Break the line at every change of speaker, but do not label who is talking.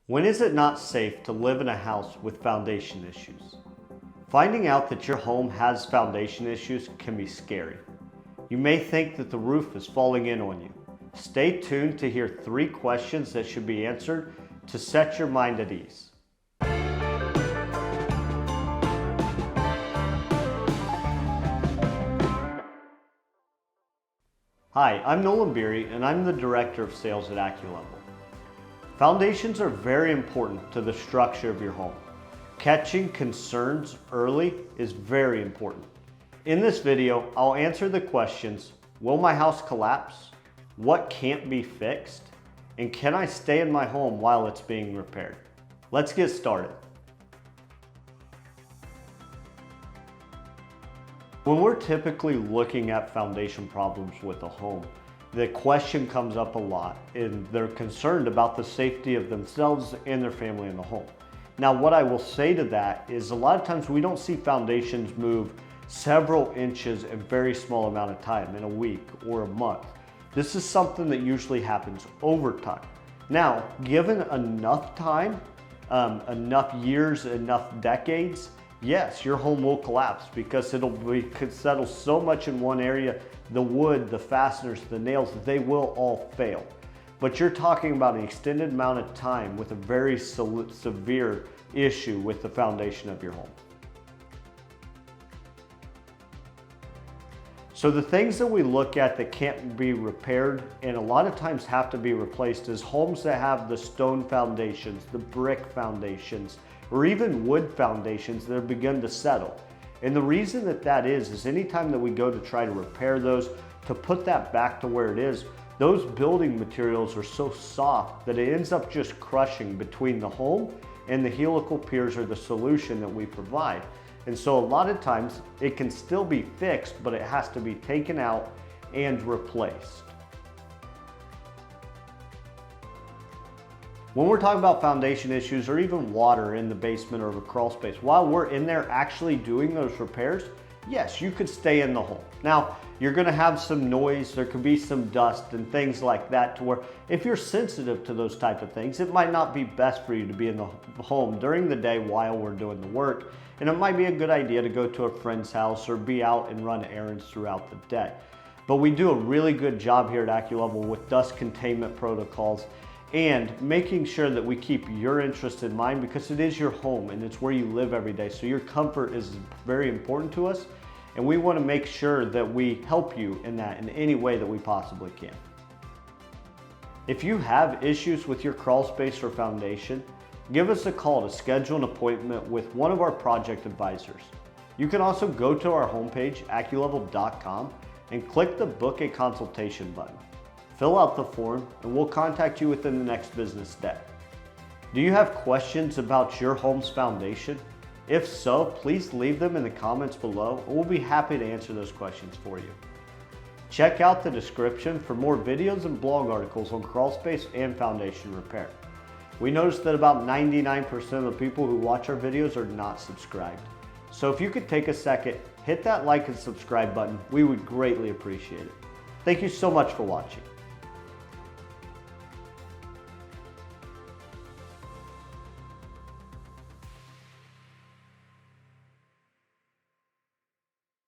When is it not safe to live in a house with foundation issues? Finding out that your home has foundation issues can be scary. You may think that the roof is falling in on you. Stay tuned to hear 3 questions that should be answered to set your mind at ease. Hi, I'm Nolan Beery and I'm the Director of Sales at Acculevel. Foundations are very important to the structure of your home. Catching concerns early is very important. In this video, I'll answer the questions, will my house collapse? What can't be fixed? And can I stay in my home while it's being repaired? Let's get started. When we're typically looking at foundation problems with a home, the question comes up a lot and they're concerned about the safety of themselves and their family in the home. Now, what I will say to that is a lot of times we don't see foundations move several inches in a very small amount of time, in a week or a month. This is something that usually happens over time. Now, given enough time, enough years, enough decades, yes, your home will collapse because could settle so much in one area, the wood, the fasteners, the nails, they will all fail. But you're talking about an extended amount of time with a very severe issue with the foundation of your home. So the things that we look at that can't be repaired and a lot of times have to be replaced is homes that have the stone foundations, the brick foundations, or even wood foundations that have begun to settle. And the reason that is anytime that we go to try to repair those, to put that back to where it is, those building materials are so soft that it ends up just crushing between the home and the helical piers or the solution that we provide. And so a lot of times it can still be fixed, but it has to be taken out and replaced. When we're talking about foundation issues or even water in the basement or a crawl space, while we're in there actually doing those repairs, yes, you could stay in the home. Now, you're gonna have some noise, there could be some dust and things like that to where if you're sensitive to those type of things, it might not be best for you to be in the home during the day while we're doing the work. And it might be a good idea to go to a friend's house or be out and run errands throughout the day. But we do a really good job here at Acculevel with dust containment protocols and making sure that we keep your interest in mind because it is your home and it's where you live every day. So your comfort is very important to us and we want to make sure that we help you in that in any way that we possibly can. If you have issues with your crawl space or foundation, give us a call to schedule an appointment with one of our project advisors. You can also go to our homepage, acculevel.com, and click the Book a Consultation button. Fill out the form and we'll contact you within the next business day. Do you have questions about your home's foundation? If so, please leave them in the comments below and we'll be happy to answer those questions for you. Check out the description for more videos and blog articles on crawl space and foundation repair. We noticed that about 99% of the people who watch our videos are not subscribed. So if you could take a second, hit that like and subscribe button, we would greatly appreciate it. Thank you so much for watching.